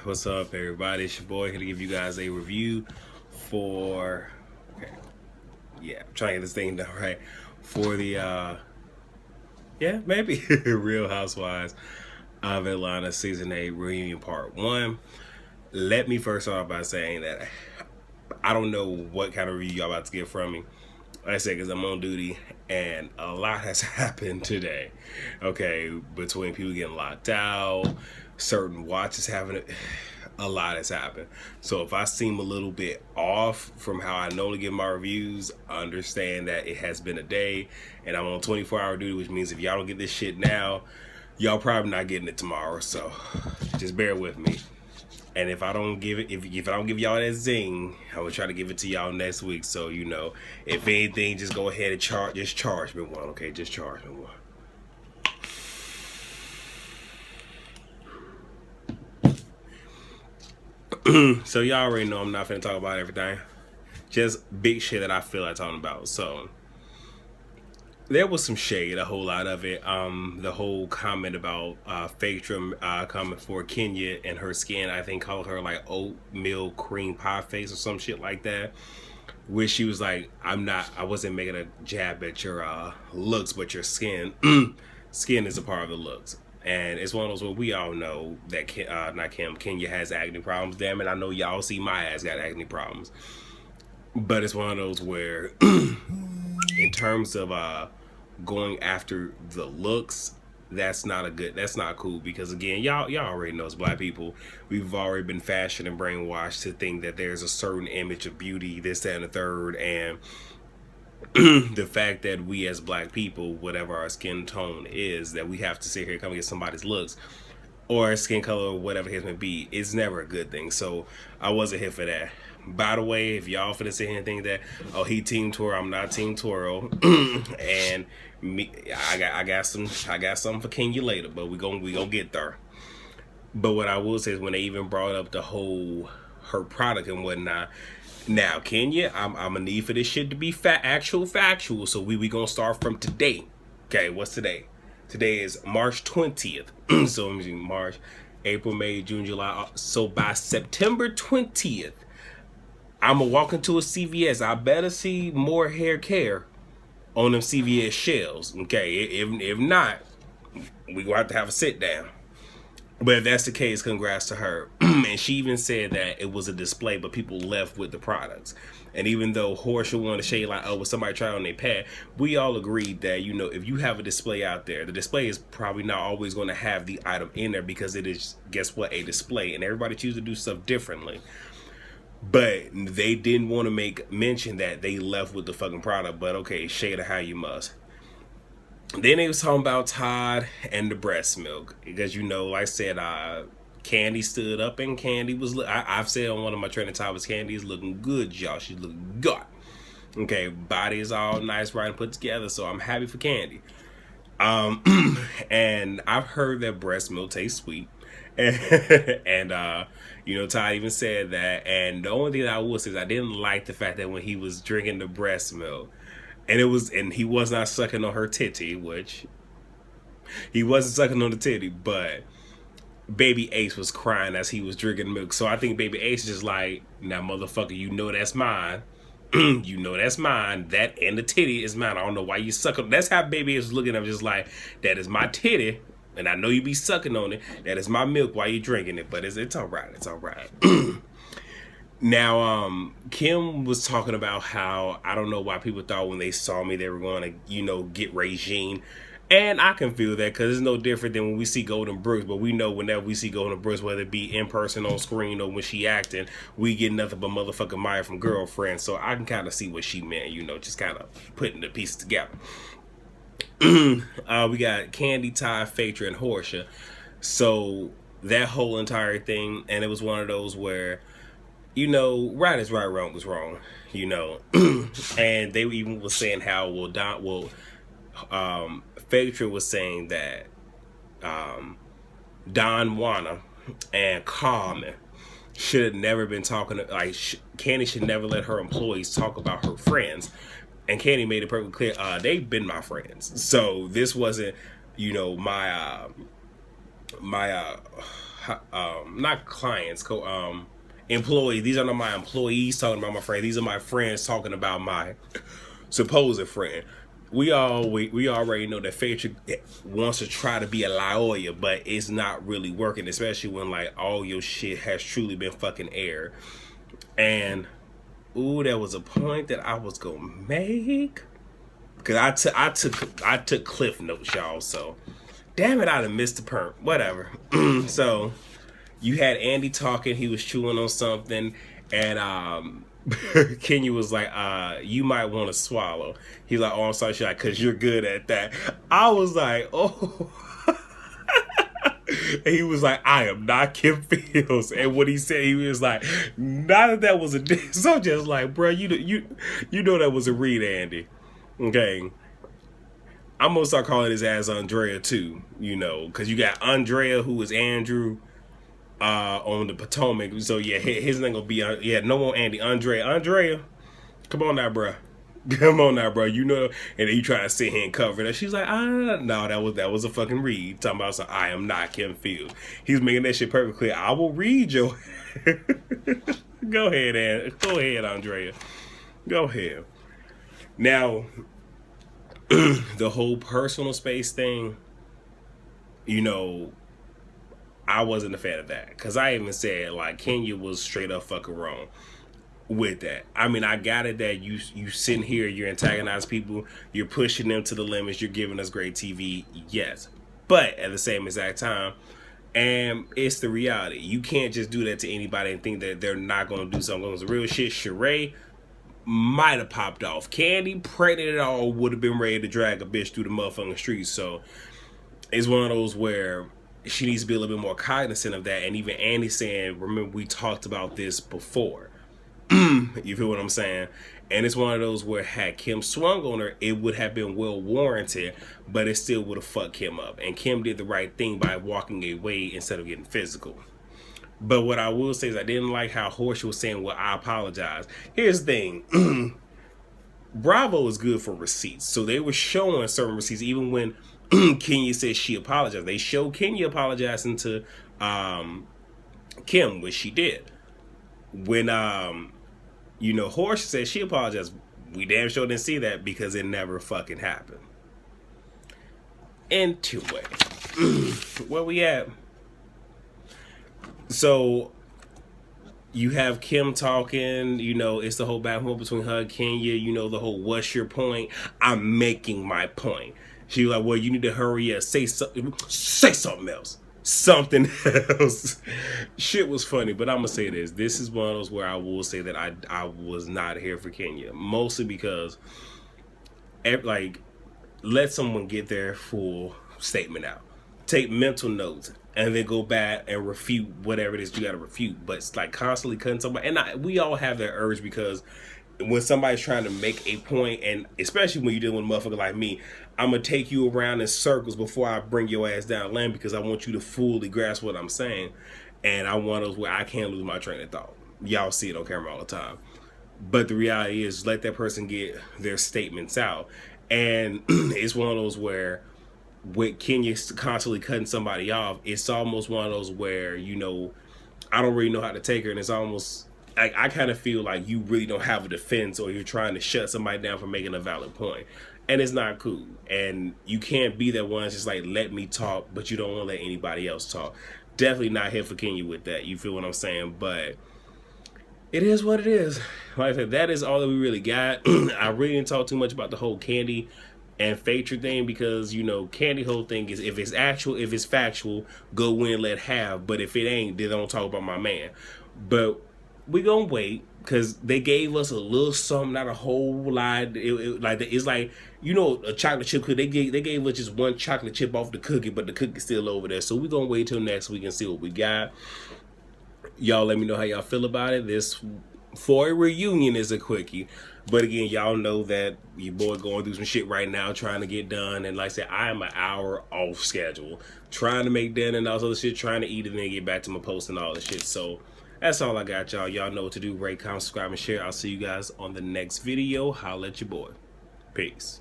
What's up, everybody? It's your boy here to give you guys a review for. Okay, yeah, I'm trying to get this thing done right. For the, yeah, maybe Real Housewives of Atlanta Season 8 Reunion Part 1. Let me first start by saying that I don't know what kind of review y'all about to get from me. Like I said, because I'm on duty and a lot has happened today. Okay, between people getting locked out, certain watches having it, a lot has happened. So if I seem a little bit off from how I normally give my reviews, understand that it has been a day and I'm on 24-hour duty, which means if y'all don't get this shit now, y'all probably not getting it tomorrow. So just bear with me. And if I don't give it, if I don't give y'all that zing, I'm gonna try to give it to y'all next week. So if anything, just go ahead and charge me one, okay? Just charge me one. So y'all already know I'm not finna talk about everything. Just big shit that I feel like talking about. So there was some shade, a whole lot of it. The whole comment about Phaedra coming for Kenya and her skin, I think called her like oatmeal cream pie face or some shit like that. Where she was like, I wasn't making a jab at your looks, but your skin. Skin is a part of the looks. And it's one of those where we all know that Kenya has acne problems. Damn it, I know y'all see my ass got acne problems. But it's one of those where, in terms of going after the looks, that's not cool, because again, y'all already know, as black people, we've already been fashioned and brainwashed to think that there's a certain image of beauty, this, that, and the third. And the fact that we as black people, whatever our skin tone is, that we have to sit here and come get somebody's looks or skin color or whatever it may be, is never a good thing. So I wasn't here for that. By the way, if y'all finna sit here and think that, oh, he team twirl, I'm not team twirl, and me, I got something for Kenya later, but we gonna get there. But what I will say is, when they even brought up the whole her product and whatnot, now Kenya, I'm gonna need for this shit to be factual. So we gonna start from today. Okay, what's today? Today is March 20th. So I'm using March, April, May, June, July. So by September 20th, I'm gonna walk into a CVS. I better see more hair care on them CVS shelves. Okay, if not, we gonna have to have a sit down. But if that's the case, congrats to her. And she even said that it was a display, but people left with the products. And even though Horsha wanted to shade like, oh, was somebody try on their pad, we all agreed that, if you have a display out there, the display is probably not always going to have the item in there, because it is, guess what, a display. And everybody chooses to do stuff differently. But they didn't want to make mention that they left with the fucking product. But okay, shade of how you must. Then they was talking about Todd and the breast milk, because like I said, Candy stood up and Candy was. I've said on one of my trending topics, Candy is looking good, y'all. She's looking good. Okay, body is all nice, right, and put together. So I'm happy for Candy. And I've heard that breast milk tastes sweet, and Todd even said that. And the only thing that I will say is, I didn't like the fact that when he was drinking the breast milk, and he was not sucking on her titty, which he wasn't sucking on the titty, but Baby Ace was crying as he was drinking milk. So I think Baby Ace is just like, now motherfucker, that's mine. That's mine. That and the titty is mine. I don't know why you suck on. That's how Baby Ace was looking at him, just like, that is my titty, and I know you be sucking on it. That is my milk while you drinking it. But it's all right. It's all right. Now, Kim was talking about how, I don't know why people thought when they saw me they were going to, get Regine. And I can feel that, because it's no different than when we see Golden Brooks. But we know whenever we see Golden Brooks, whether it be in person, on screen, or when she acting, we get nothing but motherfucking Maya from Girlfriend. So I can kind of see what she meant, just kind of putting the pieces together. We got Candy, Ty, Phaedra, and Horsha. So that whole entire thing, and it was one of those where, right is right, wrong is wrong, and they even was saying how, Phaedra was saying that Don Juana and Carmen should have never been talking, Candy should never let her employees talk about her friends. And Candy made it perfectly clear, they've been my friends. So this wasn't, my not clients, employees. These are not my employees talking about my friend. These are my friends talking about my supposed friend. We already know that Faith wants to try to be a lawyer, but it's not really working, especially when like all your shit has truly been fucking aired. And ooh, there was a point that I was gonna make because I took cliff notes, y'all. So damn it, I'd have missed the perk. Whatever. So you had Andy talking. He was chewing on something, and Kenya was like, you might want to swallow. He's like, oh, I'm sorry, she's like, because you're good at that. I was like, oh. And he was like, I am not Kim Fields. And what he said, he was like, not that was a diss. So I'm just like, bro, you know that was a read, Andy. Okay. I'm going to start calling his ass Andrea too, you know, because you got Andrea, who is Andrew, on the Potomac. So yeah, his name gonna be no more Andy. Andrea, come on now, bro. Come on now, bro. You know, and then you try to sit here and cover that. She's like, no, that was a fucking read. Talking about, so I am not Kim Fields. He's making that shit perfectly clear. I will read your. Go ahead, Andrea. Go ahead. Now, the whole personal space thing, you know, I wasn't a fan of that because I even said like Kenya was straight up fucking wrong with that. I mean, I got it that you sitting here, you're antagonizing people, you're pushing them to the limits, you're giving us great TV, yes, but at the same exact time, and it's the reality. You can't just do that to anybody and think that they're not going to do something. It was real shit. Sheree might have popped off. Candy, pregnant at all, would have been ready to drag a bitch through the motherfucking streets. So it's one of those where she needs to be a little bit more cognizant of that. And even Andy saying, remember, we talked about this before. You feel what I'm saying? And it's one of those where had Kim swung on her, it would have been well warranted, but it still would have fucked Kim up. And Kim did the right thing by walking away instead of getting physical. But what I will say is I didn't like how Horsh was saying, well, I apologize. Here's the thing. Bravo is good for receipts. So they were showing certain receipts even when Kenya said she apologized. They showed Kenya apologizing to Kim, which she did. When you know, Horsh said she apologized, we damn sure didn't see that because it never fucking happened. Anyway, where we at? So you have Kim talking, you know, it's the whole back and forth between her and Kenya, you know, the whole what's your point? I'm making my point. She was like, well, you need to hurry up, say something else. Something else. Shit was funny, but I'm gonna say this. This is one of those where I will say that I was not here for Kenya. Mostly because like, let someone get their full statement out. Take mental notes and then go back and refute whatever it is you gotta refute. But it's like constantly cutting somebody, and we all have that urge because when somebody's trying to make a point, and especially when you're dealing with a motherfucker like me, I'm gonna take you around in circles before I bring your ass down land because I want you to fully grasp what I'm saying. And I want those where I can't lose my train of thought. Y'all see it on camera all the time. But the reality is, let that person get their statements out. And it's one of those where with Kenya constantly cutting somebody off, it's almost one of those where, you know, I don't really know how to take her, and it's almost like I kind of feel like you really don't have a defense, or you're trying to shut somebody down for making a valid point. And it's not cool. And you can't be that one that's just like, let me talk, but you don't want to let anybody else talk. Definitely not here for Kenya with that. You feel what I'm saying? But it is what it is. Like I said, that is all that we really got. I really didn't talk too much about the whole Candy and Phaedra thing because, you know, Candy whole thing is if it's factual, go win, let have. But if it ain't, then don't talk about my man. But we gonna wait because they gave us a little something, not a whole lot. It's like, you know, a chocolate chip cookie. They gave us just one chocolate chip off the cookie, but the cookie's still over there. So we gonna wait till next week and see what we got. Y'all let me know how y'all feel about it. This for a reunion is a quickie. But again, y'all know that your boy going through some shit right now, trying to get done. And like I said, I am an hour off schedule, trying to make dinner and all this other shit, trying to eat it and then get back to my post and all this shit. So that's all I got, y'all. Y'all know what to do. Rate, comment, subscribe, and share. I'll see you guys on the next video. Holla at your boy. Peace.